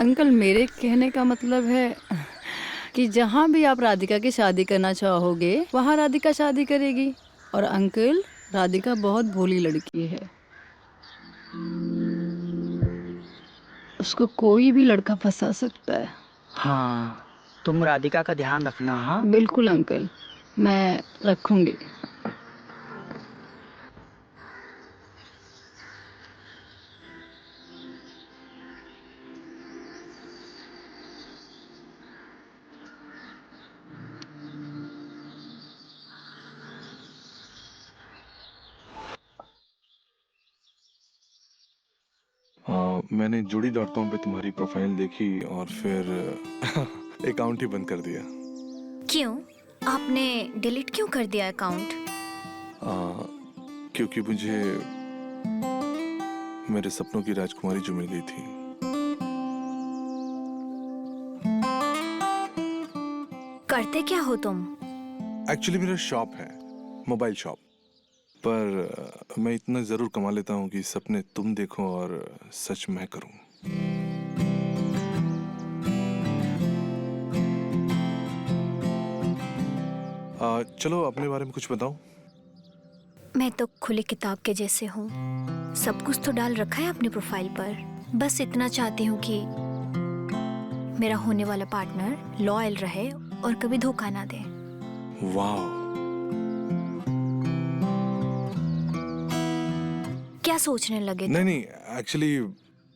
Uncle, मेरे कहने का मतलब है कि जहाँ भी आप राधिका की शादी करना चाहोगे वहाँ राधिका शादी करेगी। और अंकल, राधिका बहुत भोली लड़की है। उसको कोई भी लड़का फंसा सकता है। हाँ, तुम राधिका का ध्यान रखना। हाँ, बिल्कुल अंकल, मैं रखूंगी। मैंने जुड़ी डॉट कॉम पे तुम्हारी प्रोफाइल देखी और फिर अकाउंट ही बंद कर दिया। क्यों? आपने डिलीट क्यों कर दिया अकाउंट? क्योंकि मुझे मेरे सपनों की राजकुमारी जो मिल गई थी। करते क्या हो तुम? एक्चुअली मेरा शॉप है, मोबाइल शॉप। पर मैं इतना जरूर कमा लेता हूँ कि सपने तुम देखो और सच मैं करूँ। चलो अपने बारे में कुछ बताओ। मैं तो खुली किताब के जैसे हूँ। सब कुछ तो डाल रखा है अपनी प्रोफाइल पर। बस इतना चाहती हूँ कि मेरा होने वाला पार्टनर लॉयल रहे और कभी धोखा ना दे। वाह, क्या सोचने लगे नहीं तुम? नहीं, एक्चुअली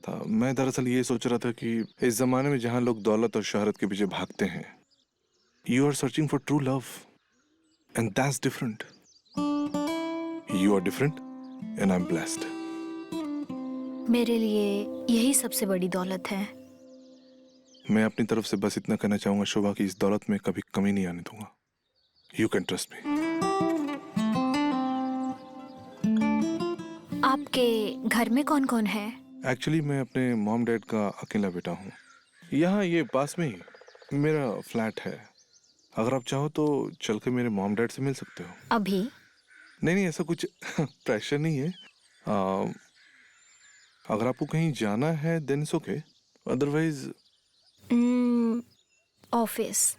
था मैं दरअसल ये सोच रहा था कि इस जमाने में जहाँ लोग दौलत और शोहरत के पीछे भागते हैं, you are searching for true love and that's different. You are different and I am blessed. मेरे लिए यही सबसे बड़ी दौलत है। मैं अपनी तरफ से बस इतना कहना चाहूंगा शोभा कि इस दौलत में कभी कमी नहीं आने दूंगा। You can trust me. आपके घर में कौन कौन है? एक्चुअली मैं अपने मॉम डैड का अकेला बेटा हूँ। यहाँ ये पास में ही मेरा फ्लैट है। अगर आप चाहो तो चल के मेरे मॉम डैड से मिल सकते हो। अभी? नहीं नहीं, ऐसा कुछ प्रेशर नहीं है। आ, अगर आपको कहीं जाना है then it's okay, otherwise. Office.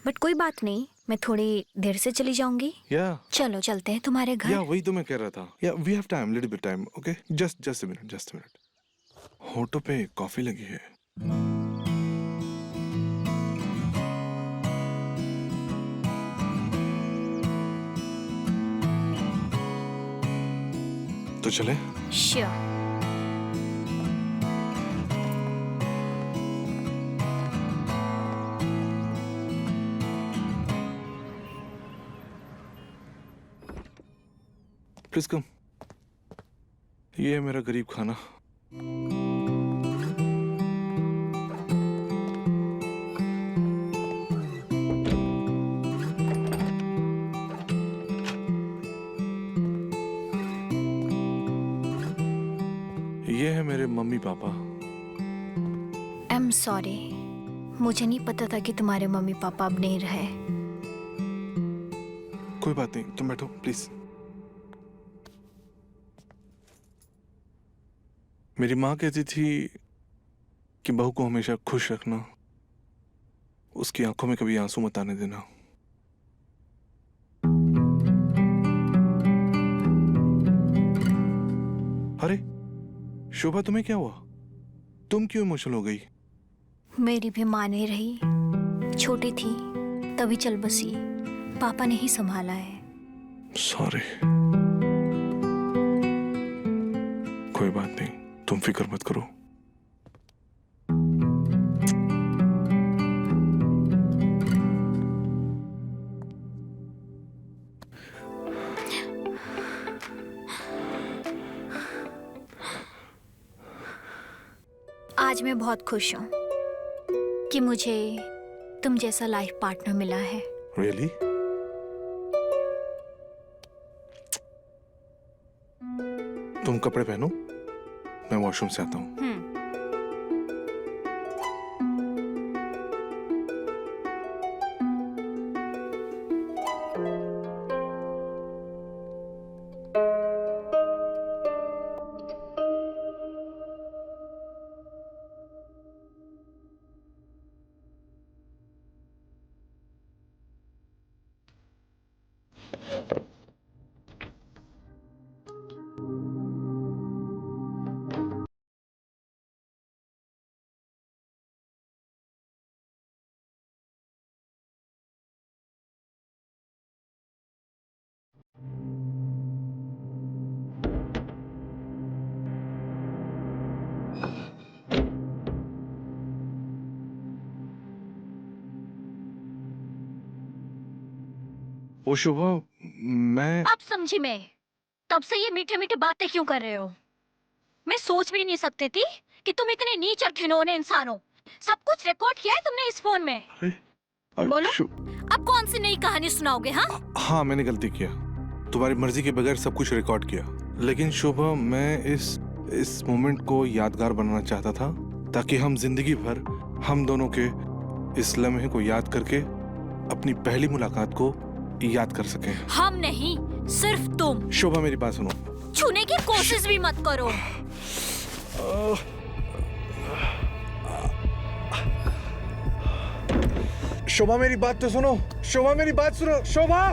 But कोई बात नहीं, मैं थोड़ी देर से चली जाऊंगी। या चलो चलते हैं तुम्हारे घर। वही तो मैं कह रहा था। या we have time, little bit time. Okay, just just a minute, just a minute. होठों पे कॉफी लगी है। तो चले। श्योर। Please come. ये है मेरा गरीब खाना। ये है मेरे mummy papa. I am sorry, मुझे नहीं पता था कि तुम्हारे मम्मी पापा अब नहीं रहे। कोई बात नहीं, तुम बैठो प्लीज। मेरी माँ कहती थी कि बहू को हमेशा खुश रखना, उसकी आंखों में कभी आंसू मत आने देना। अरे शोभा, तुम्हें क्या हुआ? तुम क्यों इमोशनल हो गई? मेरी भी माँ नहीं रही, छोटी थी तभी चल बसी। पापा ने ही संभाला है। सॉरी। कोई बात नहीं, तुम फिक्र मत करो। आज मैं बहुत खुश हूँ कि मुझे तुम जैसा लाइफ पार्टनर मिला है। रियली? तुम कपड़े पहनो, मैं वॉशरूम से आता हूँ। वो शुभा, मैं अब समझी मैं। तब से ये मीठे मीठे बातें क्यों कर रहे हो? मैं सोच भी नहीं सकती थी कि तुम इतने नीच और घिनौने इंसान हो। सब कुछ रिकॉर्ड किया है तुमने इस फोन में। बोलो। अब कौन सी नई कहानी सुनाओगे? हाँ, मैंने गलती किया। तुम्हारी मर्जी के बगैर सब कुछ रिकॉर्ड किया। लेकिन शोभा, मैं इस मोमेंट को यादगार बनाना चाहता था, ताकि हम जिंदगी भर हम दोनों के इस लम्हे को याद करके अपनी पहली मुलाकात को याद कर सकें। हम नहीं, सिर्फ तुम। शोभा, मेरी बात सुनो। छूने की कोशिश भी मत करो। शोभा, मेरी बात तो सुनो। शोभा, मेरी बात सुनो। शोभा,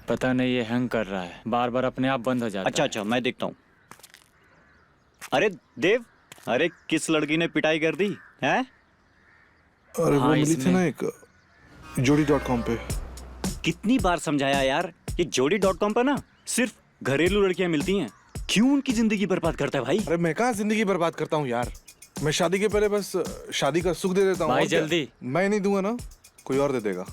पता नहीं ये हैंग कर रहा है, बार बार अपने आप बंद हो जाता अच्छा है। अच्छा, मैं देखता हूँ। अरे देव, अरे किस लड़की ने पिटाई कर दी है? अरे हाँ, वो मिली थी इसमें- ना एक जोड़ी.com पे। कितनी बार समझाया यार, ये जोड़ी.com पर ना सिर्फ घरेलू लड़कियां मिलती हैं। क्यों उनकी जिंदगी बर्बाद करता है भाई? अरे मैं कहाँ जिंदगी बर्बाद करता हूँ यार। मैं शादी के पहले बस शादी का सुख दे देता हूँ। भाई और क्या? जल्दी। मैं नहीं दूंगा ना, कोई और दे देगा।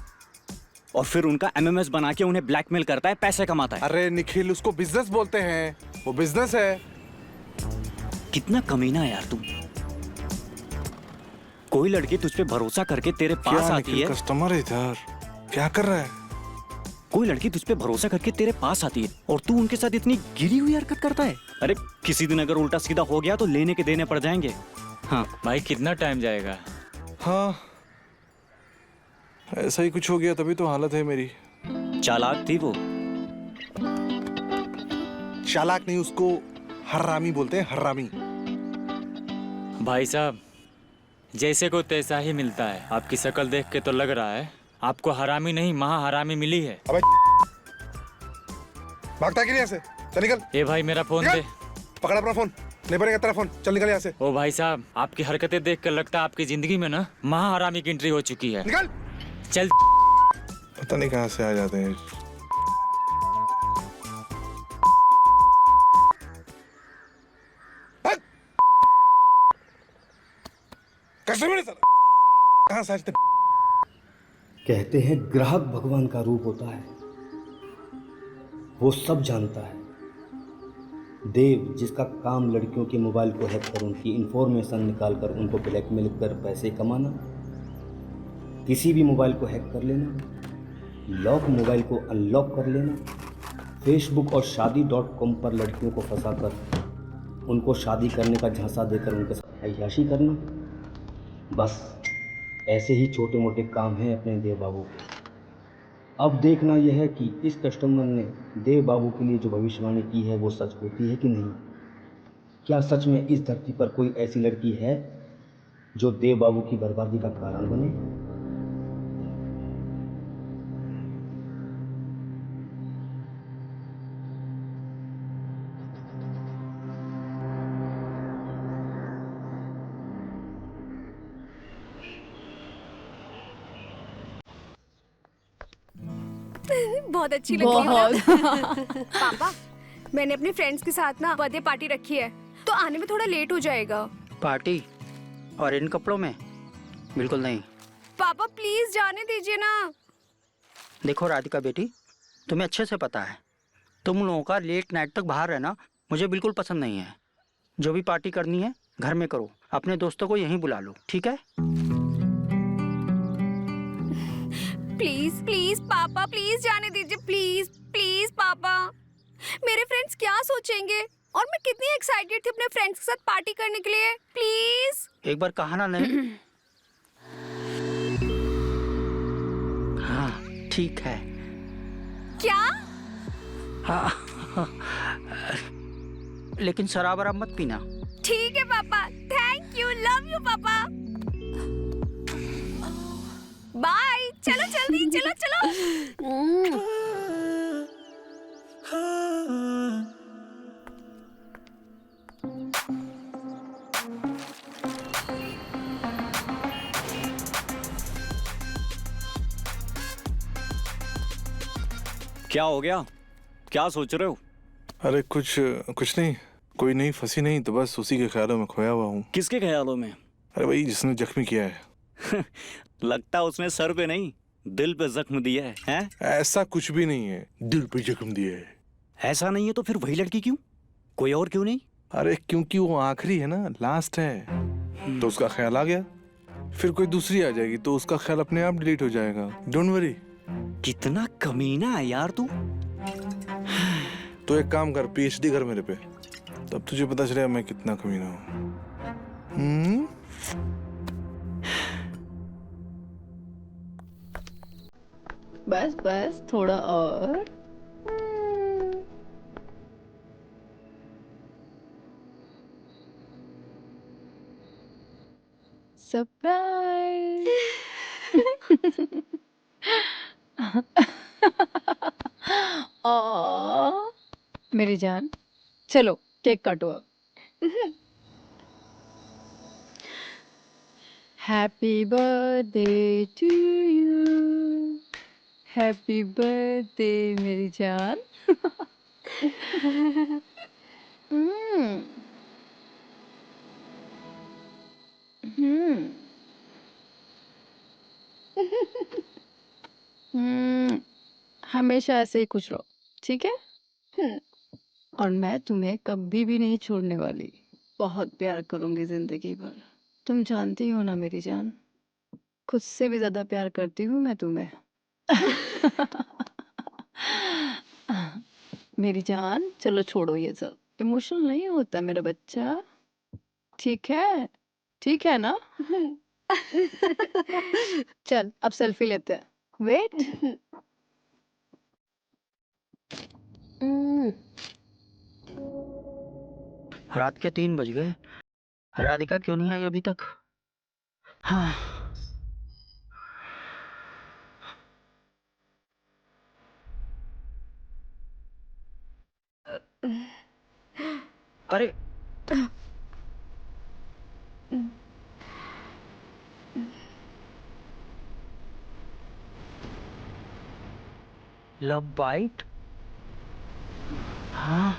और फिर उनका MMS बना के उन्हें ब्लैकमेल करता है, पैसे कमाता है। अरे निखिल, उसको बिजनेस बोलते हैं, वो बिजनेस है। कितना कमीना है यार तुम। कोई लड़की तुझ पे भरोसा करके तेरे पास क्या आती निखिल, है। कस्टमर है यार, क्या कर रहा है? कोई लड़की तुझ पे भरोसा करके तेरे पास आती है और तू उनके साथ इतनी गिरी हुई हरकत करता है। अरे किसी दिन अगर उल्टा सीधा हो गया तो लेने के देने पड़ जाएंगे। हाँ भाई कितना टाइम जाएगा? हाँ, ऐसा ही कुछ हो गया, तभी तो हालत है मेरी। चालाक थी वो। चालाक नहीं, उसको हर्रामी बोलते हैं, हर्रामी। भाई साहब, जैसे को तैसा ही मिलता है। आपकी शक्ल देख के तो लग रहा है आपको हरामी नहीं महा हरामी मिली है। अबे भागता क्यों नहीं ऐसे? चल निकल। ए भाई मेरा फोन दे। पकड़ अपना फोन, नहीं बनेगा तेरा फोन। चल निकल यहाँ से, ओ भाई साहब, आपकी हरकतें देख कर लगता है आपकी जिंदगी में ना महा हरामी की एंट्री हो चुकी है। निकल। चल। पता नहीं कहाँ से आ जाते हैं। कस्टमर कहाँ से आते? कहते हैं ग्राहक भगवान का रूप होता है, वो सब जानता है। देव, जिसका काम लड़कियों के मोबाइल को हैक कर उनकी इंफॉर्मेशन निकालकर उनको ब्लैकमेल कर पैसे कमाना, किसी भी मोबाइल को हैक कर लेना, लॉक मोबाइल को अनलॉक कर लेना, फेसबुक और शादी.com पर लड़कियों को फंसाकर उनको शादी करने का झांसा देकर उनके साथ अय्याशी करना, बस ऐसे ही छोटे मोटे काम हैं अपने देव बाबू के। अब देखना यह है कि इस कस्टमर ने देव बाबू के लिए जो भविष्यवाणी की है वो सच होती है कि नहीं। क्या सच में इस धरती पर कोई ऐसी लड़की है जो देव बाबू की बर्बादी का कारण बने? बहुत अच्छी लगी है ना? बहुत। पापा, मैंने अपने फ्रेंड्स के साथ ना बर्थडे पार्टी रखी है, तो आने में थोड़ा लेट हो जाएगा। पार्टी? और इन कपड़ों में? बिल्कुल नहीं। पापा प्लीज जाने दीजिए ना। देखो राधिका बेटी, तुम्हें अच्छे से पता है तुम लोगों का लेट नाइट तक बाहर रहना मुझे बिल्कुल पसंद नहीं है। जो भी पार्टी करनी है घर में करो, अपने दोस्तों को यहीं बुला लो, ठीक है? प्लीज प्लीज पापा, प्लीज जाने दीजिए, प्लीज प्लीज पापा। मेरे फ्रेंड्स क्या सोचेंगे? और मैं कितनी एक्साइटेड थी अपने फ्रेंड्स के साथ पार्टी करने के लिए। प्लीज। एक बार कहा ना नहीं। हाँ ठीक है। क्या? हाँ लेकिन शराब वराब मत पीना। ठीक है पापा, थैंक यू, लव यू पापा। बाय। चलो जल्दी, चलो चलो। क्या हो गया? क्या सोच रहे हो? अरे कुछ कुछ नहीं, कोई नहीं, फंसी नहीं, तो बस उसी के ख्यालों में खोया हुआ हूँ। किसके ख्यालों में? अरे वही जिसने जख्मी किया है। लगता उसने सर पे नहीं दिल पे जख्म दिया है, हैं? ऐसा कुछ भी नहीं है, दिल पे जख्म दिया है। ऐसा नहीं है तो फिर वही लड़की क्यों? कोई और क्यों नहीं? अरे क्योंकि वो आखिरी है ना, लास्ट है, तो उसका ख्याल आ गया। फिर कोई दूसरी आ जाएगी तो उसका ख्याल अपने आप डिलीट हो जाएगा। Don't worry. कितना कमीना है यार तू। तो एक काम कर, पीएचडी कर मेरे पे, तब तुझे पता चलेगा मैं कितना कमीना हूँ। बस बस थोड़ा और। सरप्राइज। मेरी जान, चलो केक काटो अब। Happy birthday to you, happy birthday मेरी जान। हम्म हम्म हमेशा ऐसे ही खुश रहो, ठीक है? और मैं तुम्हें कभी भी नहीं छोड़ने वाली, बहुत प्यार करूंगी जिंदगी भर। तुम जानती हो ना मेरी जान, खुद से भी ज्यादा प्यार करती हूँ मैं तुम्हें। मेरी जान, चलो छोड़ो ये सब, इमोशनल नहीं होता मेरा बच्चा, ठीक है? ठीक है ना? चल अब सेल्फी लेते हैं। वेट। रात के 3 बज गए, राधिका क्यों नहीं आई अभी तक? हाँ। अरे लव बाइट? हाँ।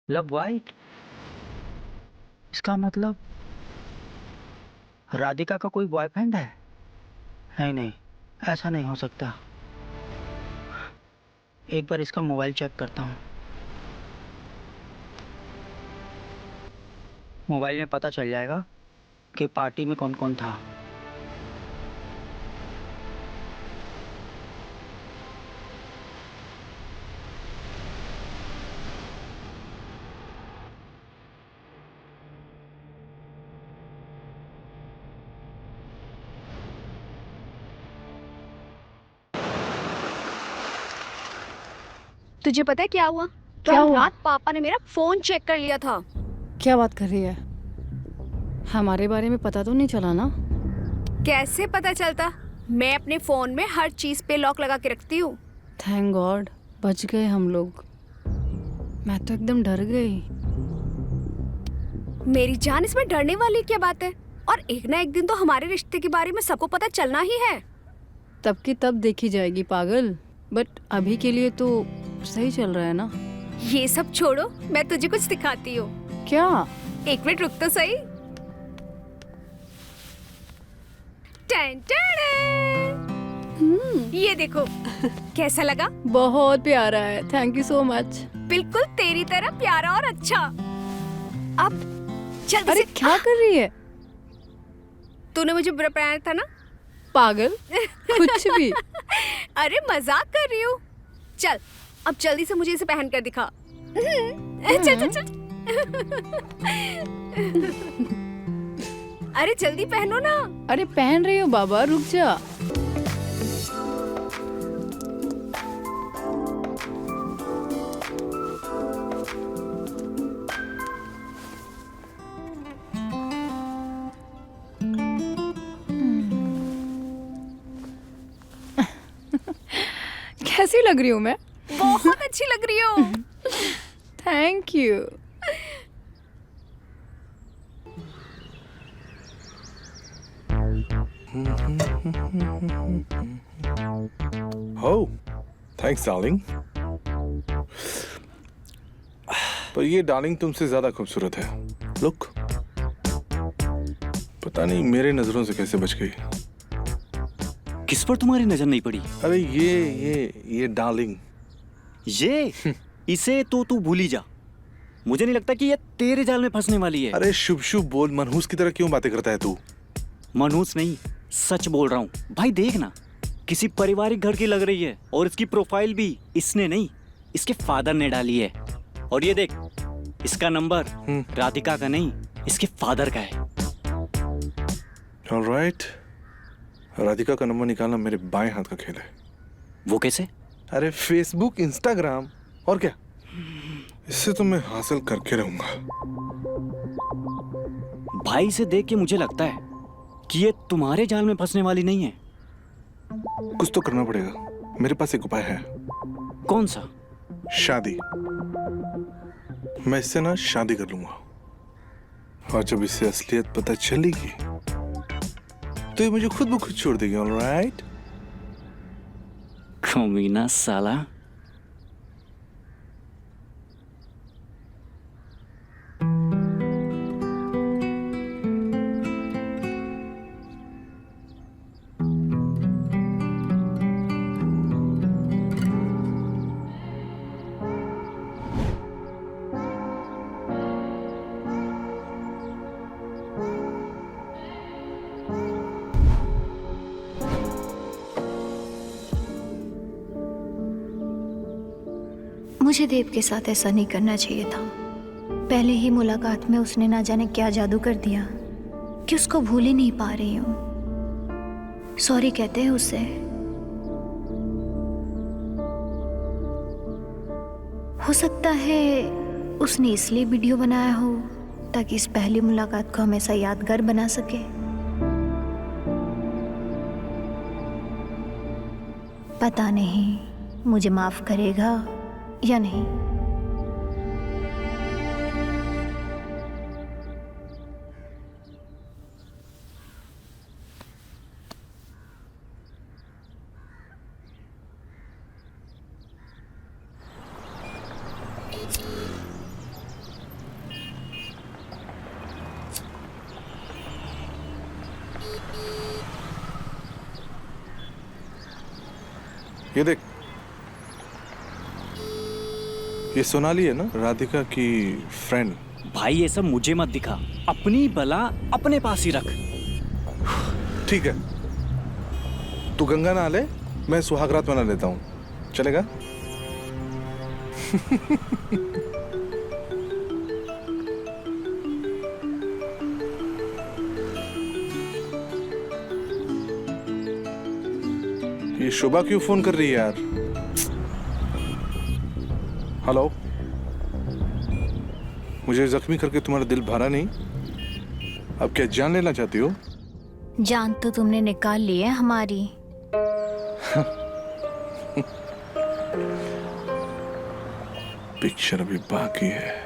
लव वाइट, इसका मतलब राधिका का कोई बॉयफ्रेंड है? नहीं नहीं, ऐसा नहीं हो सकता। एक बार इसका मोबाइल चेक करता हूँ। मोबाइल में पता चल जाएगा कि पार्टी में कौन कौन था। तुझे पता है क्या हुआ? क्या कल हुआ? रात पापा ने मेरा फोन चेक कर लिया था। क्या बात कर रही है? हमारे बारे में पता तो नहीं चला ना? कैसे पता चलता? मैं अपने फोन में हर चीज पे लॉक लगा के रखती हूँ। थैंक गॉड, बच गए हम लोग। मैं तो एकदम डर गई। मेरी जान, इसमें डरने वाली क्या बात है? और एक ना एक दिन तो हमारे रिश्ते के बारे में सबको पता चलना ही है। तब की तब देखी जाएगी पागल, बट अभी के लिए तो सही चल रहा है ना? ये सब छोड़ो, मैं तुझे कुछ दिखाती हूँ। क्या? एक मिनट रुक तो सही। टन टन। ये देखो, कैसा लगा? बहुत प्यारा है, थैंक यू सो मच। बिल्कुल तेरी तरह प्यारा और अच्छा। अब जल्दी अरे से। क्या कर रही है? तूने मुझे बुरा बनाया था ना? पागल, कुछ भी। अरे मजाक कर रही हूँ। चल अब जल्दी से मुझे इसे पहन कर दिखा। चल चल चल। अरे जल्दी पहनो ना। अरे पहन रही हो बाबा, रुक जा। कैसी लग रही हूँ मैं? बहुत अच्छी लग रही हो। Thank you. Oh, thanks, darling. पर ये डार्लिंग तुमसे ज्यादा खूबसूरत है। लुक, पता नहीं मेरे नजरों से कैसे बच गई। किस पर तुम्हारी नजर नहीं पड़ी? अरे ये डार्लिंग। ये इसे तो तू भूल ही जा। मुझे नहीं लगता कि ये तेरे जाल में फंसने वाली है। अरे शुभ शुभ बोल, मनहूस की तरह क्यों बातें करता है तू? मनहूस नहीं, सच बोल रहा हूँ। भाई देख ना, किसी पारिवारिक घर की लग रही है और इसकी प्रोफाइल भी इसने नहीं, इसके फादर ने डाली है। और ये देख, इसका नंबर राधिका का नहीं, इसके फादर का है। ऑलराइट, राधिका का नंबर निकालना मेरे बाएं हाथ का खेल है। वो कैसे? अरे फेसबुक, इंस्टाग्राम, और क्या, इससे तो मैं हासिल करके रहूंगा। भाई से देख के मुझे लगता है कि ये तुम्हारे जाल में फंसने वाली नहीं है। कुछ तो करना पड़ेगा। मेरे पास एक उपाय है। कौन सा? शादी। मैं इससे ना शादी कर लूंगा, और जब इससे असलियत पता चलेगी तो ये मुझे खुद ब खुद छोड़ देगी। ऑलराइट? कमीना साला। मुझे देव के साथ ऐसा नहीं करना चाहिए था। पहले ही मुलाकात में उसने ना जाने क्या जादू कर दिया कि उसको भूल ही नहीं पा रही हूँ। सॉरी कहते हैं उसे। हो सकता है उसने इसलिए वीडियो बनाया हो ताकि इस पहली मुलाकात को हमेशा यादगार बना सके। पता नहीं मुझे माफ करेगा या नहीं। ये देख, ये सोनाली है ना, राधिका की फ्रेंड। भाई ये सब मुझे मत दिखा, अपनी बला अपने पास ही रख। ठीक है, तू गंगा नहा ले, मैं सुहागरात मना लेता हूँ। चलेगा? ये शोभा क्यों फोन कर रही है यार? हेलो, मुझे जख्मी करके तुम्हारा दिल भरा नहीं? अब क्या जान लेना चाहती हो? जान तो तुमने निकाल ली है हमारी। पिक्चर अभी बाकी है।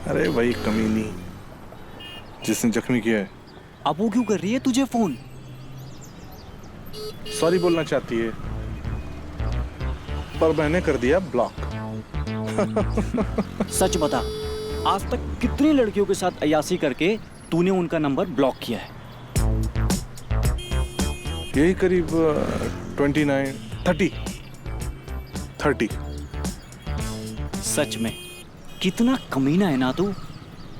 अरे वही कमीनी जिसने जख्मी किया है। अब वो क्यों कर रही है तुझे फोन? सॉरी बोलना चाहती है, पर मैंने कर दिया ब्लॉक। सच बता, आज तक कितनी लड़कियों के साथ अय्यासी करके तूने उनका नंबर ब्लॉक किया है? यही करीब 29, 30। सच में कितना कमीना है ना तू।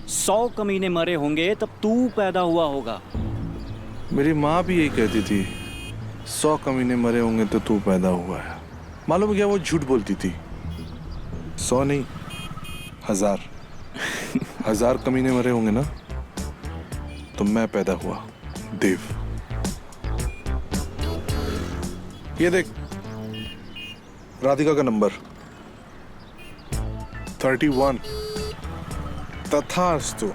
100 कमीने मरे होंगे तब तू पैदा हुआ होगा। मेरी माँ भी यही कहती थी, 100 कमीने मरे होंगे तो तू पैदा हुआ है। मालूम है क्या, वो झूठ बोलती थी। 100 नहीं, 1000 1000 कमीने मरे होंगे ना तो मैं पैदा हुआ, देव। ये देख, राधिका का नंबर 31। तथास्तु।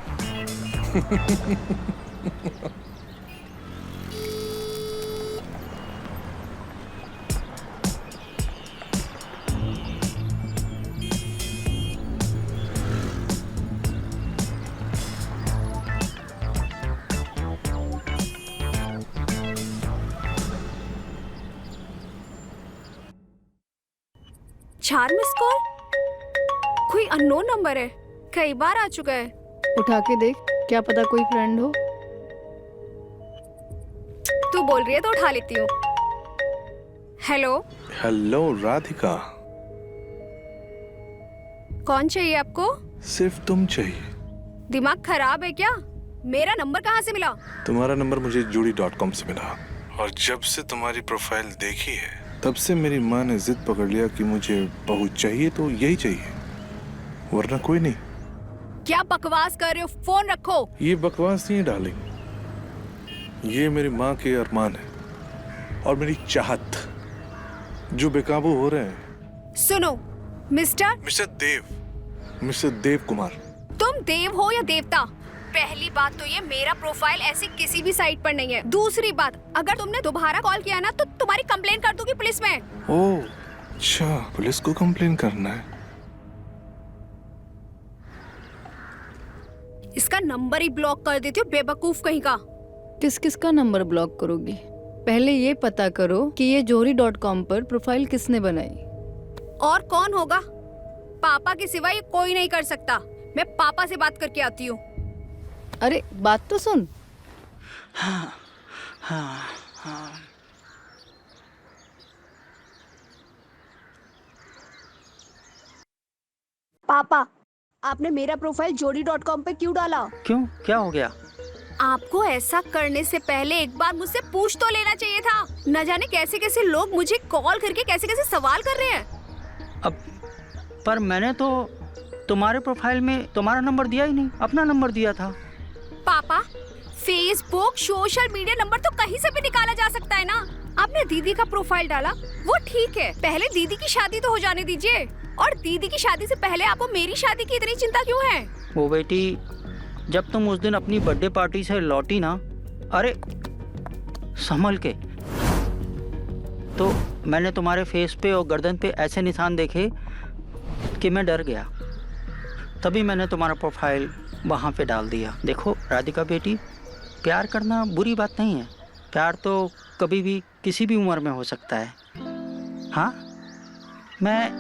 चार मिस कॉल, कोई अननोन नंबर है, कई बार आ चुका है। उठा के देख, क्या पता कोई फ्रेंड हो। तू बोल रही है तो उठा लेती हूँ। हेलो, हेलो राधिका, कौन चाहिए आपको? सिर्फ तुम चाहिए। दिमाग खराब है क्या? मेरा नंबर कहाँ से मिला? तुम्हारा नंबर मुझे jodi.com से मिला, और जब से तुम्हारी प्रोफाइल देखी है तब से मेरी माँ ने जिद पकड़ लिया कि मुझे बहू चाहिए तो यही चाहिए, वरना कोई नहीं। क्या बकवास कर रहे हो? फोन रखो। ये बकवास नहीं है डार्लिंग, ये मेरी माँ के अरमान है और मेरी चाहत जो बेकाबू हो रहे हैं। सुनो मिस्टर देव कुमार। तुम देव हो या देवता? पहली बात तो ये, मेरा प्रोफाइल ऐसी किसी भी साइट पर नहीं है। दूसरी बात, अगर तुमने दोबारा कॉल किया ना तो तुम्हारी कंप्लेन कर दूंगी पुलिस में। ओह अच्छा, पुलिस को कंप्लेन करना है। इसका नंबर ही ब्लॉक कर देती हूँ, बेवकूफ कहीं का। किस किस का नंबर ब्लॉक करोगी? पहले ये पता करो कि ये jodi.com पर प्रोफाइल किसने बनाई। और कौन होगा? पापा के सिवा ये कोई नहीं कर सकता। मैं पापा से बात करके आती हूँ। अरे बात तो सुन। हाँ हाँ हाँ। पापा, आपने मेरा प्रोफाइल jodi.com पे क्यों डाला? क्यों, क्या हो गया? आपको ऐसा करने से पहले एक बार मुझसे पूछ तो लेना चाहिए था। न जाने कैसे कैसे लोग मुझे कॉल करके कैसे कैसे सवाल कर रहे हैं। अब पर मैंने तो तुम्हारे प्रोफाइल में तुम्हारा नंबर दिया ही नहीं, अपना नंबर दिया था। पापा, फेसबुक, सोशल मीडिया नंबर तो कहीं से भी निकाला जा सकता है ना। आपने दीदी का प्रोफाइल डाला, वो ठीक है, पहले दीदी की शादी तो हो जाने दीजिए। और दीदी की शादी से पहले आपको मेरी शादी की इतनी चिंता क्यों है? वो बेटी, जब तुम उस दिन अपनी बर्थडे पार्टी से लौटी ना, अरे संभल के, तो मैंने तुम्हारे फेस पे और गर्दन पे ऐसे निशान देखे कि मैं डर गया। तभी मैंने तुम्हारा प्रोफाइल वहाँ पे डाल दिया। देखो राधिका बेटी, प्यार करना बुरी बात नहीं है। प्यार तो कभी भी किसी भी उम्र में हो सकता है। हाँ, मैं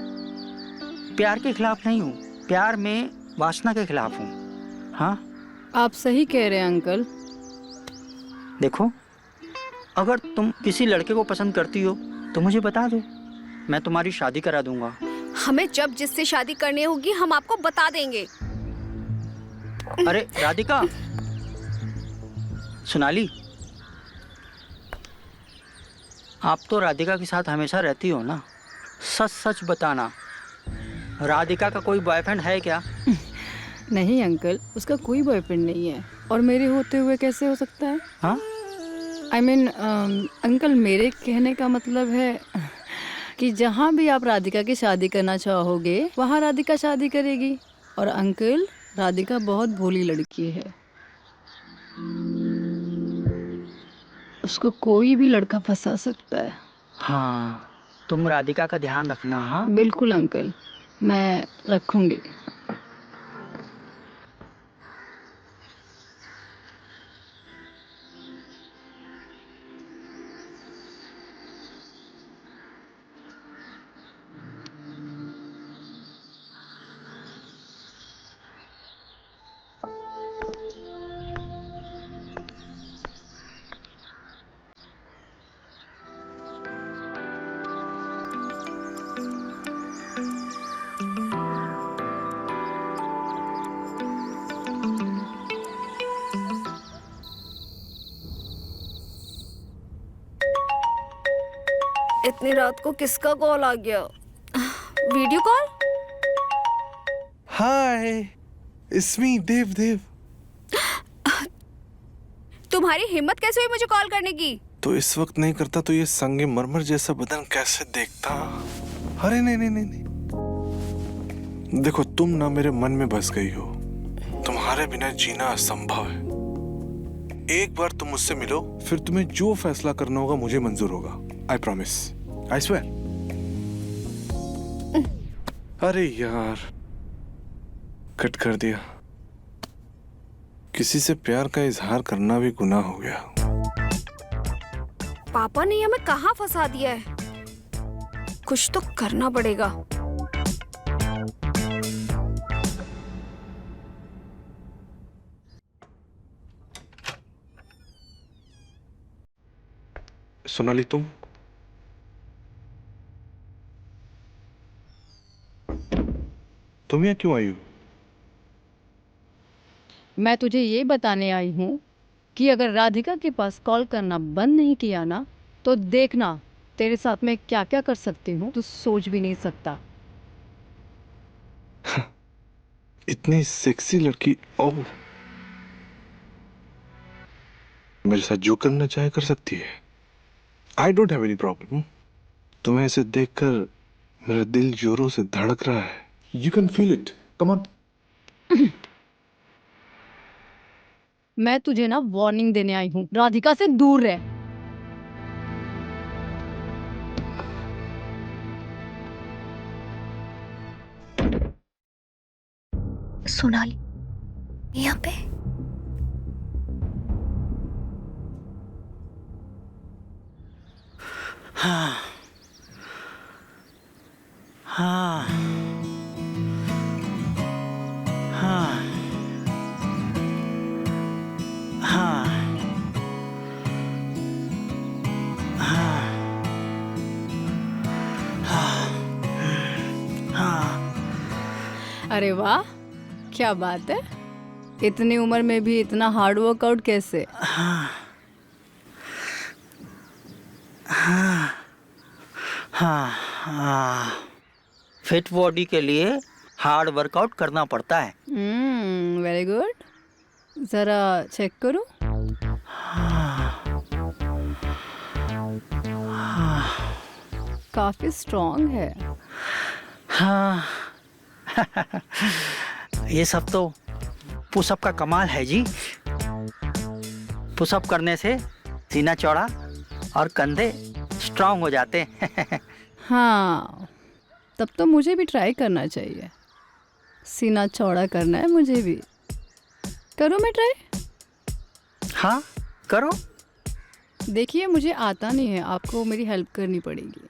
प्यार के खिलाफ नहीं हूँ, प्यार में वासना के खिलाफ हूँ। हाँ, आप सही कह रहे हैं अंकल। देखो, अगर तुम किसी लड़के को पसंद करती हो तो मुझे बता दो, मैं तुम्हारी शादी करा दूंगा। हमें जब जिससे शादी करनी होगी हम आपको बता देंगे। अरे राधिका, सोनाली, आप तो राधिका के साथ हमेशा रहती हो ना, सच सच बताना, राधिका का कोई बॉयफ्रेंड है क्या? नहीं अंकल, उसका कोई बॉयफ्रेंड नहीं है, और मेरे होते हुए कैसे हो सकता है? हाँ, I mean, अंकल, मेरे कहने का मतलब है कि जहाँ भी आप राधिका की शादी करना चाहोगे वहाँ राधिका शादी करेगी। और अंकल, राधिका बहुत भोली लड़की है, उसको कोई भी लड़का फंसा सकता है। हाँ, तुम राधिका का ध्यान रखना। हाँ बिल्कुल अंकल, मैं रखूंगी। इतनी रात को किसका कॉल आ गया? Video call? Hi, it's me Dev. तुम्हारी हिम्मत कैसे हुई मुझे कॉल करने की? तो इस वक्त नहीं करता तो ये संगे मरमर जैसा बदन कैसे देखता? अरे नहीं। देखो, तुम ना मेरे मन में बस गई हो। तुम्हारे बिना जीना असंभव है। एक बार तुम मुझसे मिलो, फिर तुम्हें जो फैसला करना होगा मुझे मंजूर होगा। I promise, I swear. अरे यार, कट कर दिया। किसी से प्यार का इजहार करना भी गुनाह हो गया। पापा ने हमें कहाँ फंसा दिया है? कुछ तो करना पड़ेगा। सोनाली, तुम यहाँ क्यों आई हो? मैं तुझे ये बताने आई हूँ कि अगर राधिका के पास कॉल करना बंद नहीं किया ना, तो देखना तेरे साथ में क्या क्या कर सकती हूँ, तू सोच भी नहीं सकता। इतनी सेक्सी लड़की, ओह, मेरे साथ जो करना चाहे कर सकती है। I don't have any problem. तुम्हें ऐसे देखकर मेरा दिल जोरों से धड़क रहा है। You can feel it, come on. मैं तुझे ना वार्निंग देने आई हूँ, राधिका से दूर रह। सोनाली यहाँ पे? हाँ हाँ हाँ हाँ हाँ। अरे वाह, क्या बात है। इतनी उम्र में भी इतना हार्ड वर्कआउट कैसे? हाँ, फिट बॉडी के लिए हार्ड वर्कआउट करना पड़ता है। Very good. जरा चेक करो। काफी स्ट्रांग है। हाँ। ये सब तो पुशअप का कमाल है जी। पुशअप करने से सीना चौड़ा और कंधे स्ट्रांग हो जाते हैं। हाँ, तब तो मुझे भी ट्राई करना चाहिए। सीना चौड़ा करना है मुझे भी। करो मैं ट्राई। हाँ, करो। देखिए, मुझे आता नहीं है, आपको मेरी हेल्प करनी पड़ेगी।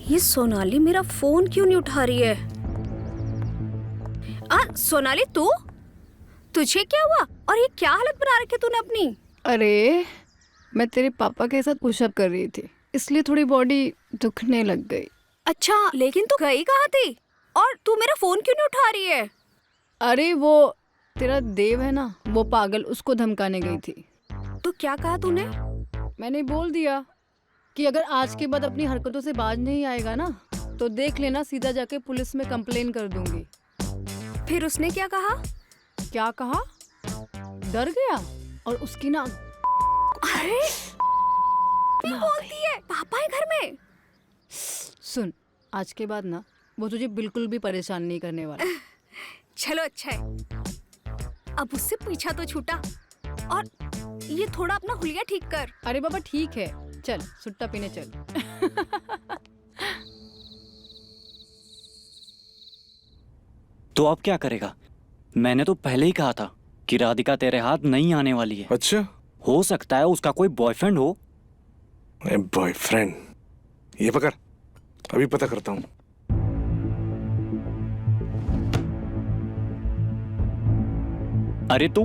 ये सोनाली मेरा फोन क्यों नहीं उठा रही है? सोनाली, तुझे क्या हुआ? और ये क्या हालत बना रखी है तूने अपनी? अरे, मैं तेरे पापा के साथ पुशअप कर रही थी, इसलिए थोड़ी बॉडी दुखने लग गई। अच्छा, लेकिन तू गई कहाँ थी? और तू मेरा फोन क्यों नहीं उठा रही है? अरे, वो तेरा देव है ना, वो पागल, उसको धमकाने गई थी। तो क्या कहा तूने? मैंने बोल दिया कि अगर आज के बाद अपनी हरकतों से बाज नहीं आएगा ना, तो देख लेना, सीधा जाके पुलिस में कंप्लेन कर दूंगी। फिर उसने क्या कहा? क्या कहा? डर गया और उसकी ना। अरे, क्या बोलती है? पापा है घर में। सुन, आज के बाद ना वो तुझे बिल्कुल भी परेशान नहीं करने वाला। चलो, अच्छा है, अब उससे पीछा तो छूटा। और ये थोड़ा अपना हुलिया ठीक कर। अरे बाबा, ठीक है, चल सुट्टा पीने चल। तो अब क्या करेगा? मैंने तो पहले ही कहा था कि राधिका तेरे हाथ नहीं आने वाली है। अच्छा, हो सकता है उसका कोई बॉयफ्रेंड हो। बॉयफ्रेंड? ये पकड़, अभी पता करता हूँ। अरे तू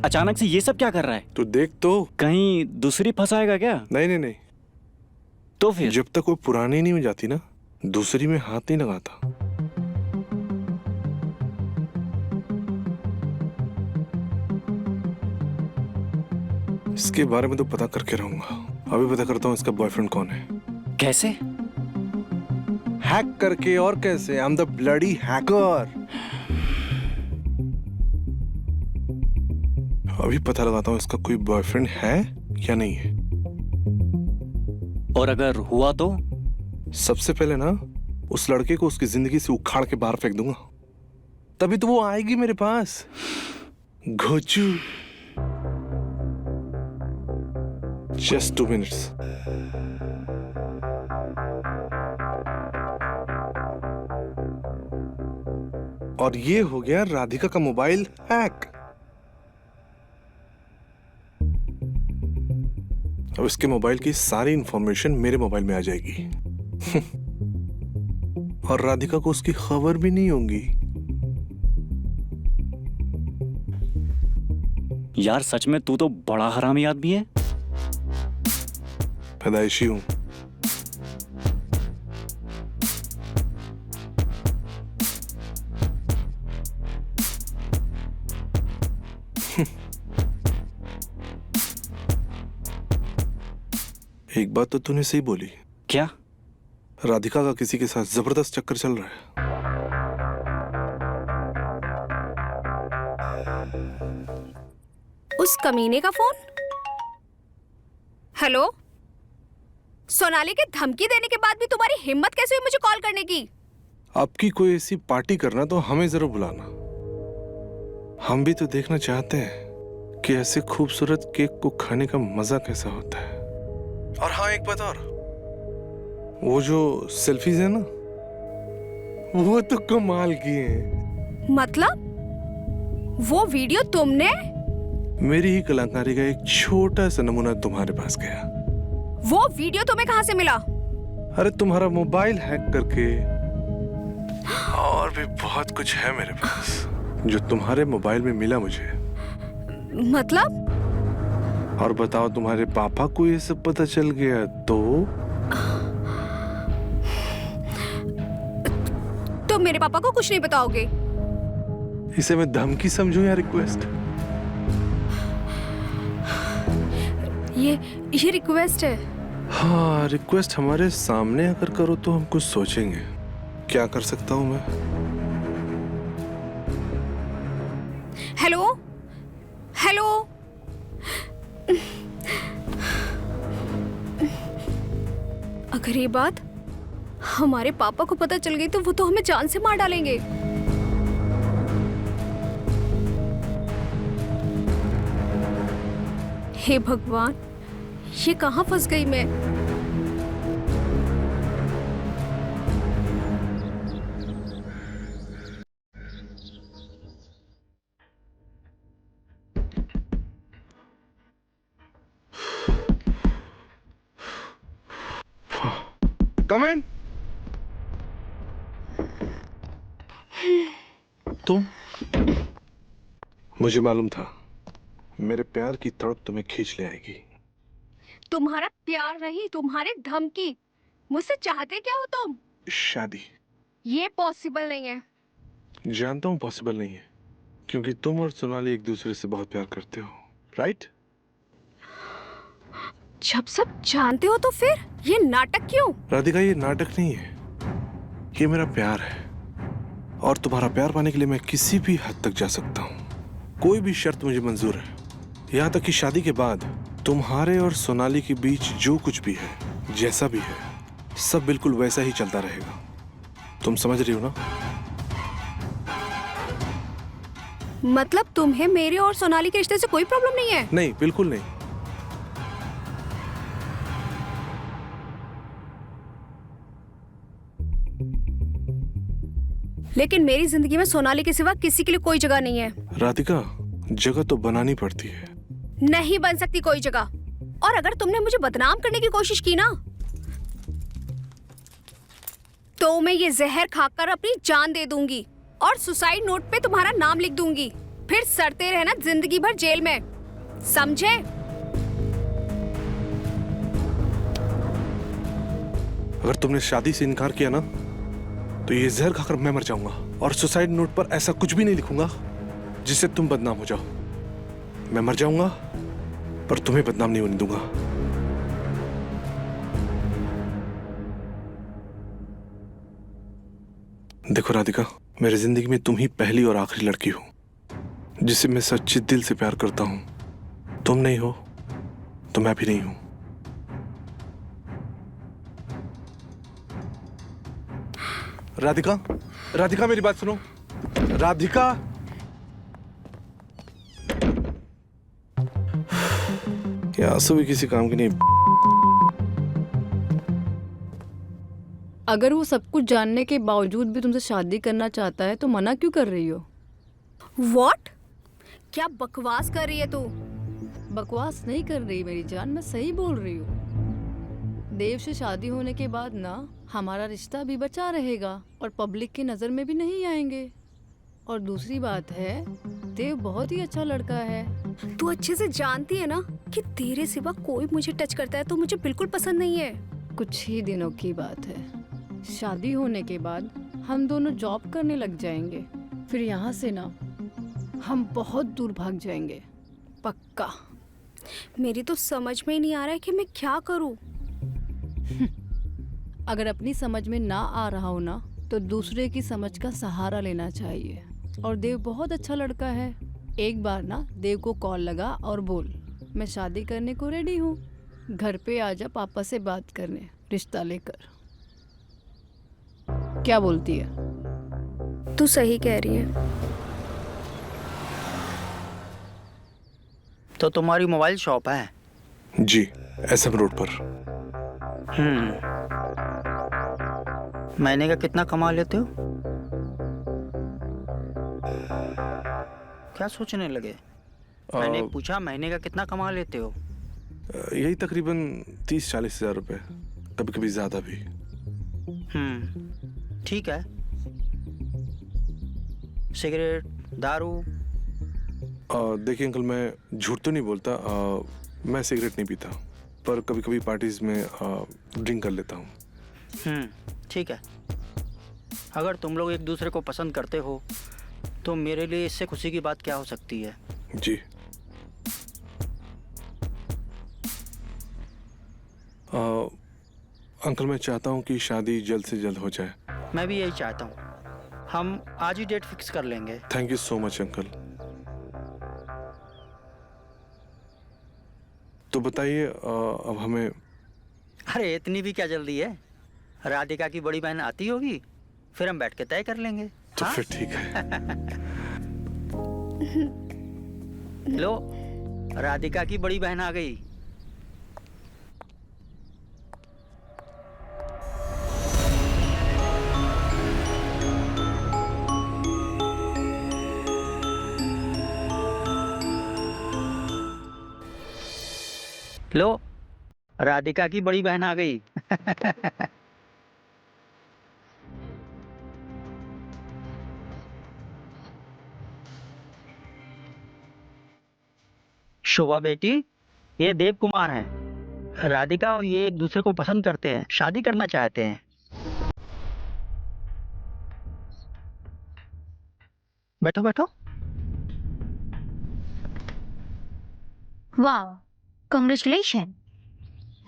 अचानक से ये सब क्या कर रहा है? तू देख तो। कहीं दूसरी फंसाएगा क्या? नहीं। तो फिर जब तक वो पुरानी नहीं हो जाती ना, दूसरी में हाथ नहीं लगाता। इसके बारे में तो पता करके रहूंगा। अभी पता करता हूँ इसका बॉयफ्रेंड कौन है। कैसे? हैक करके। और कैसे? I am the bloody hacker. अभी पता लगाता हूँ इसका कोई बॉयफ्रेंड है या नहीं है। और अगर हुआ तो? सबसे पहले ना उस लड़के को उसकी जिंदगी से उखाड़ के बाहर फेंक दूंगा, तभी तो वो आएगी मेरे पास। घोचू। Just 2 minutes. और ये हो गया राधिका का मोबाइल हैक। अब इसके मोबाइल की सारी इंफॉर्मेशन मेरे मोबाइल में आ जाएगी। और राधिका को उसकी खबर भी नहीं होगी। यार सच में तू तो बड़ा हरामी आदमी है। पैदाइशी हूं। एक बात तो तूने सही बोली। क्या? राधिका का किसी के साथ जबरदस्त चक्कर चल रहा है। उस कमीने का फोन। हेलो, सोनाली के धमकी देने के बाद भी तुम्हारी हिम्मत कैसे हुई मुझे कॉल करने की? आपकी कोई ऐसी पार्टी करना तो हमें जरूर बुलाना। हम भी तो देखना चाहते हैं कि ऐसे खूबसूरत केक को खाने का मजा कैसा होता है। और हाँ, एक बात और, वो जो सेल्फीज है ना, वो तो कमाल की हैं। मतलब वो वीडियो तुमने? मेरी ही कलाकारी का एक छोटा सा नमूना तुम्हारे पास गया। वो वीडियो तुम्हें कहां से मिला? अरे तुम्हारा मोबाइल हैक करके। और भी बहुत कुछ है मेरे पास जो तुम्हारे मोबाइल में मिला मुझे। मतलब? और बताओ, तुम्हारे पापा को ये सब पता चल गया तो? तुम मेरे पापा को कुछ नहीं बताओगे? इसे मैं धमकी समझूं या रिक्वेस्ट? ये रिक्वेस्ट है। हाँ, रिक्वेस्ट हमारे सामने अगर करो तो हम कुछ सोचेंगे। क्या कर सकता हूं मैं? हेलो हेलो, अगर ये बात हमारे पापा को पता चल गई तो वो तो हमें जान से मार डालेंगे। हे भगवान, ये कहां फंस गई मैं? Come in. तुम? मुझे मालूम था मेरे प्यार की तड़प तुम्हें खींच ले आएगी। तुम्हारा प्यार रही तुम्हारी धमकी। मुझसे चाहते क्या हो तुम? शादी। ये पॉसिबल नहीं है। जानता हूँ पॉसिबल नहीं है, क्योंकि तुम और सोनाली एक दूसरे से बहुत प्यार करते हो, राइट? जब सब जानते हो तो फिर ये नाटक क्यों? राधिका, ये नाटक नहीं है, ये मेरा प्यार है। और तुम्हारा प्यार पाने के लिए मैं किसी भी हद तक जा सकता हूँ। कोई भी शर्त मुझे मंजूर है। यहाँ तक कि शादी के बाद तुम्हारे और सोनाली के बीच जो कुछ भी है, जैसा भी है, सब बिल्कुल वैसा ही चलता रहेगा। तुम समझ रही हो ना? मतलब तुम्हें मेरे और सोनाली के रिश्ते से कोई प्रॉब्लम नहीं है? नहीं, बिल्कुल नहीं। लेकिन मेरी जिंदगी में सोनाली के सिवा किसी के लिए कोई जगह नहीं है। राधिका, जगह तो बनानी पड़ती है। नहीं बन सकती कोई जगह। और अगर तुमने मुझे बदनाम करने की कोशिश की ना, तो मैं ये जहर खाकर अपनी जान दे दूंगी और सुसाइड नोट पे तुम्हारा नाम लिख दूंगी। फिर सड़ते रहना जिंदगी भर जेल में, समझे? अगर तुमने शादी से इनकार किया ना तो ये जहर खाकर मैं मर जाऊंगा, और सुसाइड नोट पर ऐसा कुछ भी नहीं लिखूंगा जिससे तुम बदनाम हो जाओ। मैं मर जाऊंगा पर तुम्हें बदनाम नहीं होने दूंगा। देखो राधिका, मेरी जिंदगी में तुम ही पहली और आखिरी लड़की हो जिसे मैं सच्चे दिल से प्यार करता हूं। तुम नहीं हो तो मैं भी नहीं हूं। राधिका, राधिका मेरी बात सुनो। राधिका, ये आंसू भी किसी काम की नहीं। अगर वो सब कुछ जानने के बावजूद भी तुमसे शादी करना चाहता है तो मना क्यों कर रही हो? व्हाट? क्या बकवास कर रही है तू? बकवास नहीं कर रही मेरी जान, मैं सही बोल रही हूँ। देव से शादी होने के बाद ना हमारा रिश्ता भी बचा रहेगा और पब्लिक की नज़र में भी नहीं आएंगे। और दूसरी बात है, देव बहुत ही अच्छा लड़का है। तू अच्छे से जानती है ना कि तेरे सिवा कोई मुझे टच करता है तो मुझे बिल्कुल पसंद नहीं है। कुछ ही दिनों की बात है, शादी होने के बाद हम दोनों जॉब करने लग जाएंगे। फिर यहाँ से ना हम बहुत दूर भाग जाएंगे, पक्का। मेरी तो समझ में ही नहीं आ रहा है कि मैं क्या करूं। अगर अपनी समझ में ना आ रहा हो ना तो दूसरे की समझ का सहारा लेना चाहिए। और देव बहुत अच्छा लड़का है। एक बार ना देव को कॉल लगा और बोल, मैं शादी करने को रेडी हूँ, घर पे आजा पापा से बात करने रिश्ता लेकर। क्या बोलती है? तू सही कह रही है। तो तुम्हारी मोबाइल शॉप है? जी, एसएम रोड पर। महीने का कितना कमा लेते हो? क्या सोचने लगे? मैंने पूछा महीने का कितना कमा लेते हो? यही तकरीबन 30-40 हजार रुपए, कभी कभी ज्यादा भी। ठीक है। सिगरेट, दारू? देखिए अंकल, मैं झूठ तो नहीं बोलता। मैं सिगरेट नहीं पीता, पर कभी कभी पार्टीज में ड्रिंक कर लेता हूँ। ठीक है। अगर तुम लोग एक दूसरे को पसंद करते हो तो मेरे लिए इससे खुशी की बात क्या हो सकती है? जी। अंकल, मैं चाहता हूँ कि शादी जल्द से जल्द हो जाए। मैं भी यही चाहता हूँ। हम आज ही डेट फिक्स कर लेंगे। Thank you so much uncle. तो बताइए, अब हमें। अरे इतनी भी क्या जल्दी है? राधिका की बड़ी बहन आती होगी, फिर हम बैठ के तय कर लेंगे। तो हाँ? फिर ठीक है। लो, राधिका की बड़ी बहन आ गई। लो, राधिका की बड़ी बहन आ गई। शोभा बेटी, ये देव कुमार हैं। राधिका और ये एक दूसरे को पसंद करते हैं, शादी करना चाहते हैं। बैठो बैठो। वाह, कांग्रेचुलेशन।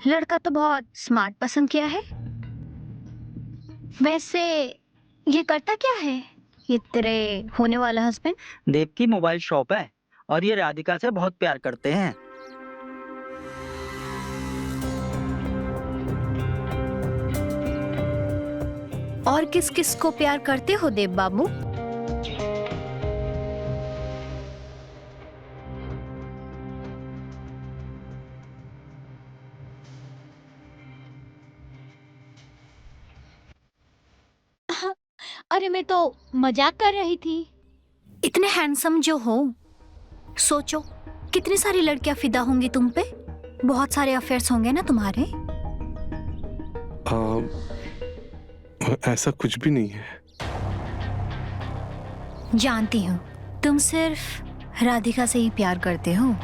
लड़का तो बहुत स्मार्ट पसंद किया है। वैसे ये करता क्या है ये तेरे होने वाला हस्बैंड? देव की मोबाइल शॉप है और ये राधिका से बहुत प्यार करते हैं। और किस किस को प्यार करते हो देव बाबू? अरे मैं तो मजाक कर रही थी। इतने हैंडसम जो हो, सोचो कितनी सारी लड़कियां फिदा होंगी तुम पे। बहुत सारे अफेयर्स होंगे ना तुम्हारे। ऐसा कुछ भी नहीं है। जानती हूँ तुम सिर्फ राधिका से ही प्यार करते हो।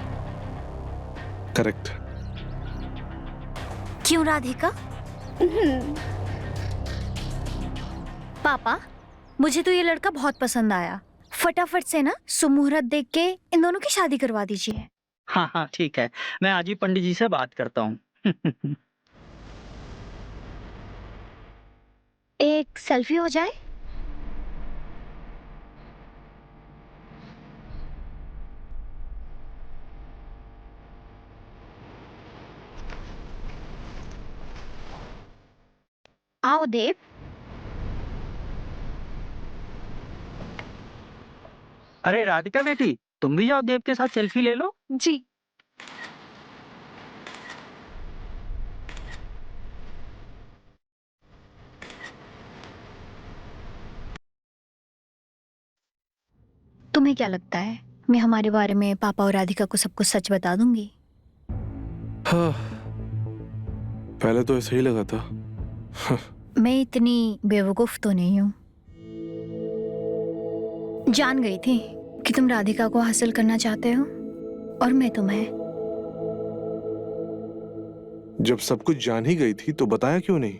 करेक्ट। क्यों राधिका? पापा, मुझे तो ये लड़का बहुत पसंद आया। फटाफट से ना सुमुहूर्त देख के इन दोनों की शादी करवा दीजिए। हाँ हाँ ठीक है, मैं आज ही पंडित जी से बात करता हूँ। एक सेल्फी हो जाए। आओ देव। अरे राधिका बेटी, तुम भी जाओ, देव के साथ सेल्फी ले लो। जी। तुम्हें क्या लगता है मैं हमारे बारे में पापा और राधिका को सब कुछ सच बता दूंगी? हाँ, पहले तो ऐसा ही लगा था। मैं इतनी बेवकूफ तो नहीं हूँ। जान गई थी कि तुम राधिका को हासिल करना चाहते हो और मैं तुम्हें। जब सब कुछ जान ही गई थी तो बताया क्यों नहीं?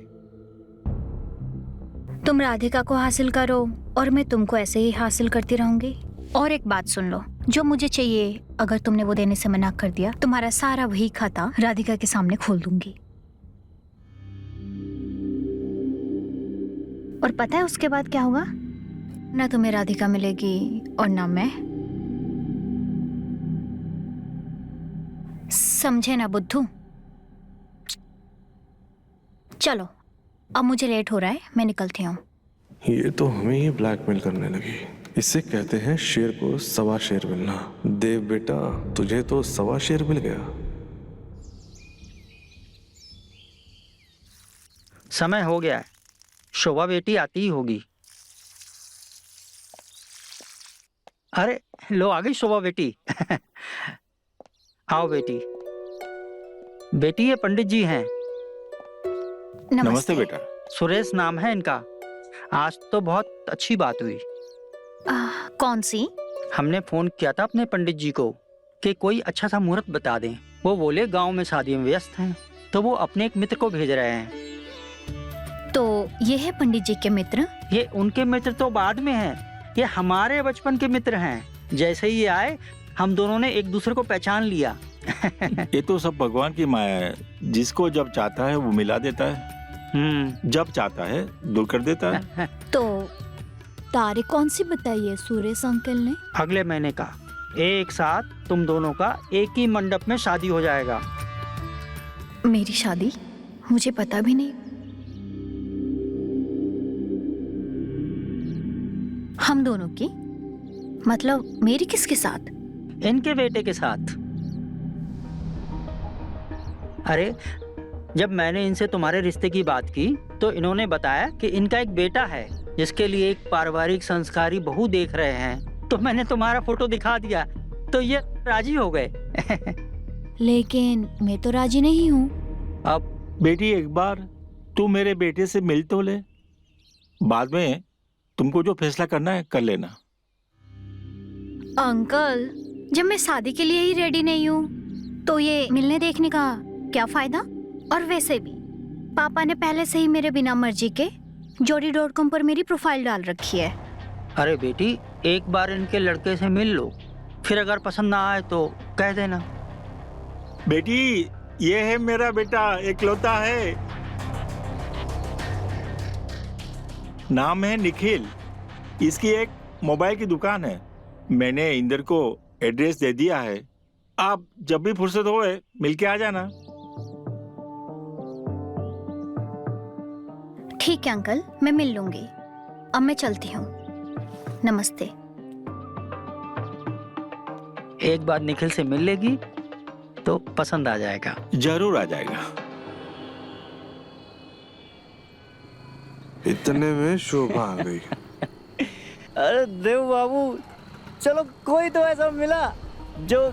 तुम राधिका को हासिल करो और मैं तुमको ऐसे ही हासिल करती रहूंगी। और एक बात सुन लो, जो मुझे चाहिए अगर तुमने वो देने से मना कर दिया, तुम्हारा सारा वही खाता राधिका के सामने खोल दूंगी। और पता है उसके बाद क्या होगा? ना तुम्हें राधिका मिलेगी और ना मैं। समझे ना बुद्धू? चलो, अब मुझे लेट हो रहा है, मैं निकलती हूँ। ये तो हमें ही ब्लैकमेल करने लगी। इसे कहते हैं शेर को सवा शेर मिलना। देव बेटा, तुझे तो सवा शेर मिल गया। समय हो गया है, शोभा बेटी आती ही होगी। अरे लो, आ गई शोभा बेटी। आओ बेटी। बेटी ये पंडित जी हैं। नमस्ते बेटा। सुरेश नाम है इनका। आज तो बहुत अच्छी बात हुई। कौन सी? हमने फोन किया था अपने पंडित जी को कि कोई अच्छा सा मुहूर्त बता दें। वो बोले गांव में शादी में व्यस्त हैं, तो वो अपने एक मित्र को भेज रहे हैं। तो ये है पंडित जी के मित्र? ये उनके मित्र तो बाद में हैं, ये हमारे बचपन के मित्र हैं। जैसे ही ये आए, हम दोनों ने एक दूसरे को पहचान लिया। ये तो सब भगवान की माया है, जिसको जब चाहता है वो मिला देता है, जब चाहता है दूर कर देता है। तो तारीख कौन सी बताई है सुरेश अंकल ने? अगले महीने का। एक साथ तुम दोनों का एक ही मंडप में शादी हो जाएगा। मेरी शादी? मुझे पता भी नहीं। हम दोनों की? मतलब मेरी किसके साथ? इनके बेटे के साथ। अरे जब मैंने इनसे तुम्हारे रिश्ते की बात की तो इन्होंने बताया कि इनका एक बेटा है जिसके लिए एक पारिवारिक संस्कारी बहू देख रहे हैं। तो मैंने तुम्हारा फोटो दिखा दिया तो ये राजी हो गए। लेकिन मैं तो राजी नहीं हूँ। अब बेटी, एक बार तू मेरे बेटे से मिल तो ले, बाद में तुमको जो फैसला करना है कर लेना। अंकल, जब मैं शादी के लिए ही रेडी नहीं हूँ तो ये मिलने देखने का क्या फायदा? और वैसे भी पापा ने पहले से ही मेरे बिना मर्जी के जोड़ी.com पर मेरी प्रोफाइल डाल रखी है। अरे बेटी, एक बार इनके लड़के से मिल लो, फिर अगर पसंद ना आए तो कह देना। बेटी, ये है मेरा बेटा, इकलौता है, नाम है निखिल। इसकी एक मोबाइल की दुकान है। मैंने इंदर को एड्रेस दे दिया है। आप जब भी फुर्सत होए मिलके आ जाना। ठीक है अंकल, मैं मिल लूंगी। अब मैं चलती हूँ। नमस्ते। एक बार निखिल से मिल लेगी तो पसंद आ जाएगा। जरूर आ जाएगा। इतने में शोभा आ गई। अरे देव बाबू, चलो कोई तो ऐसा मिला जो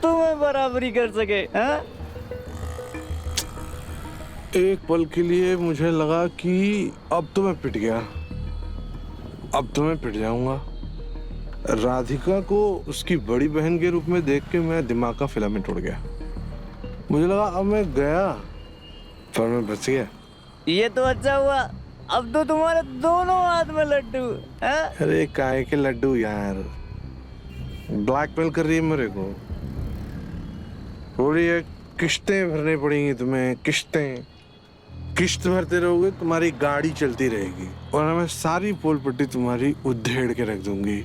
तुम्हें बराबरी कर सके। हाँ? एक पल के लिए मुझे लगा कि अब तो मैं पिट गया, अब तो मैं पिट जाऊंगा। राधिका को उसकी बड़ी बहन के रूप में देख के मैं दिमाग का फिलामेंट उड़ गया। मुझे लगा अब मैं गया, पर मैं बच गया। ये तो अच्छा हुआ, अब तो तुम्हारे दोनों हाथ में लड्डू हैं? अरे काय के लड्डू यार, ब्लैकमेल कर रही है मेरे को। थोड़ी ये किश्तें भरनी पड़ेंगी तुम्हें, किश्तें। किश्त भरते रहोगे तुम्हारी गाड़ी चलती रहेगी, और मैं सारी पोल पट्टी तुम्हारी उधेड़ के रख दूंगी।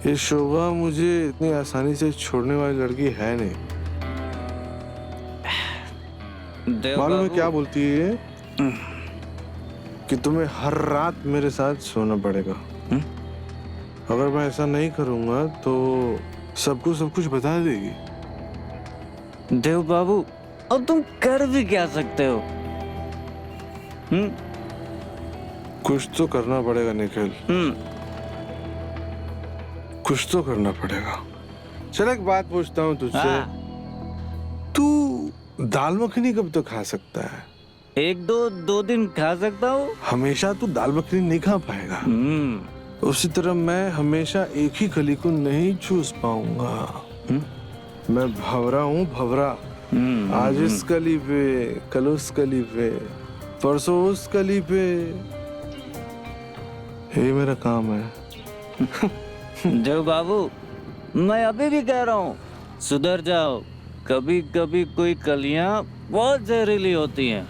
ये शोभा मुझे इतनी आसानी से छोड़ने वाली लड़की है नहीं। मालूम है क्या बोलती है कि तुम्हें हर रात मेरे साथ सोना पड़ेगा। अगर मैं ऐसा नहीं करूंगा तो सब कुछ बता देगी। देव बाबू, अब तुम कर भी क्या सकते हो? कुछ तो करना पड़ेगा निखिल, कुछ तो करना पड़ेगा। चल एक बात पूछता हूँ तुझसे, तू दाल मखनी कब तक खा सकता है? एक दो दिन खा सकता हूँ। हमेशा तू दाल मखनी नहीं खा पाएगा। उसी तरह मैं हमेशा एक ही कली को नहीं चूस पाऊंगा। मैं भवरा हूँ, भवरा। आज इस कली पे, कल उस कली पे, परसों उस कली पे। ये मेरा काम है। देव बाबू, मैं अभी भी कह रहा हूँ, सुधर जाओ। कभी कभी कोई कलियां बहुत जहरीली होती हैं।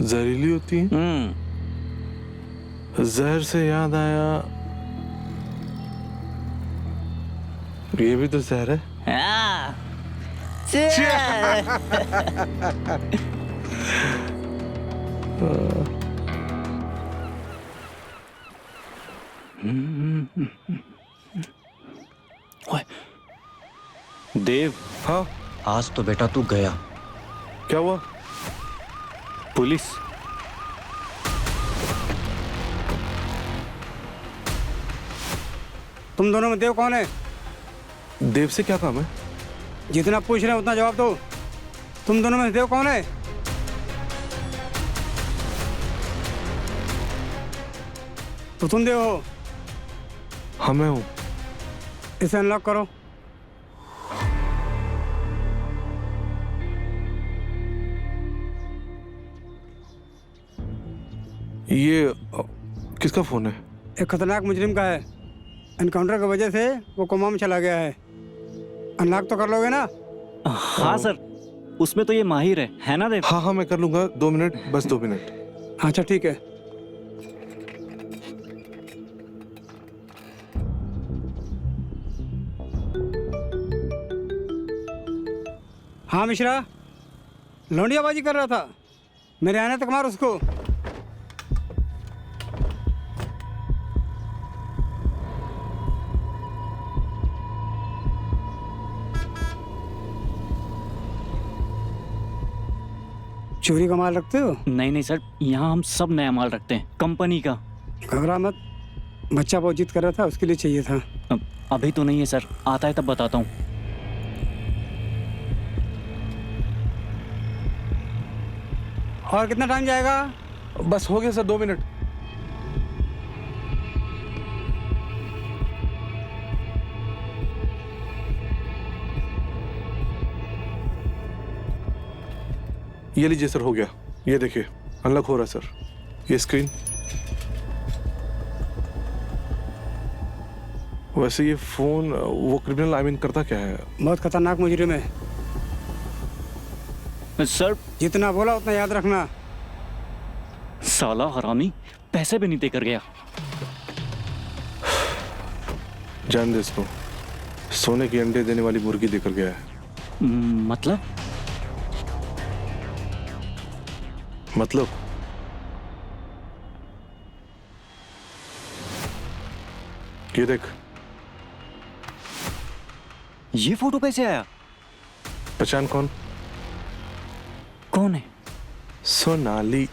जहरीली होती है? जहर से याद आया, ये भी तो जहर है। देव, हाँ आज तो बेटा तू गया। क्या हुआ? पुलिस। तुम दोनों में देव कौन है? देव से क्या काम है? जितना पूछ रहे हैं उतना जवाब दो। तुम दोनों में देव कौन है? तो तुम देव हो? हाँ मैं हूँ। इसे अनलॉक करो। ये किसका फोन है? एक खतरनाक मुजरिम का है। एनकाउंटर की वजह से वो कोमा में चला गया है। अनलॉक तो कर लोगे ना? हाँ सर, उसमें तो ये माहिर है ना देव? हाँ मैं कर लूंगा। 2 मिनट, बस 2 मिनट। अच्छा ठीक है। हाँ मिश्रा, लौंडियाबाजी कर रहा था। मेरे आने तक मार उसको। चोरी का माल रखते हो? नहीं सर, यहाँ हम सब नया माल रखते हैं, कंपनी का। घबरा मत, बच्चा बहुत जिद कर रहा था, उसके लिए चाहिए था। अभी तो नहीं है सर, आता है तब बताता हूँ। और कितना टाइम जाएगा? बस हो गया सर, 2 मिनट। ये लीजिए सर, हो गया। ये देखिए अनलॉक हो रहा है सर, ये स्क्रीन। वैसे ये फोन वो क्रिमिनल आई मीन करता क्या है? बहुत खतरनाक मुजरिम है सर। जितना बोला उतना याद रखना। साला हरामी पैसे भी नहीं देकर गया। जान दे इसको, सोने के अंडे देने वाली मुर्गी देकर गया है। मतलब ये देख। ये फोटो कैसे आया? पहचान कौन है? सोनाली।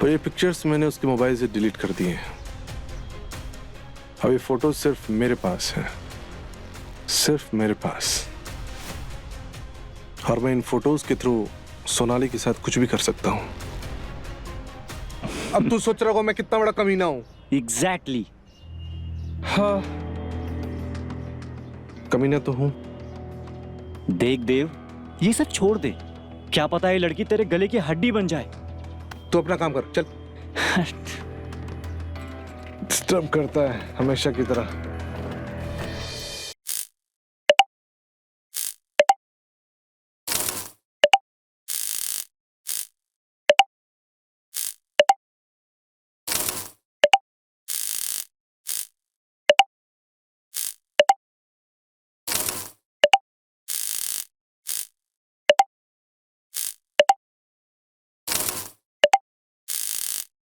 पर ये पिक्चर्स मैंने उसके मोबाइल से डिलीट कर दिए हैं। अब ये फोटो सिर्फ मेरे पास है, सिर्फ मेरे पास। और मैं इन फोटोज के थ्रू सोनाली के साथ कुछ भी कर सकता हूं। अब तू सोच रहा होगा मैं कितना बड़ा कमीना हूं। एग्जैक्टली। हाँ, कमीना तो हूं, देख देव, ये सब छोड़ दे। क्या पता ये लड़की तेरे गले की हड्डी बन जाए। तो अपना काम कर, चल। डिस्टर्ब करता है हमेशा की तरह।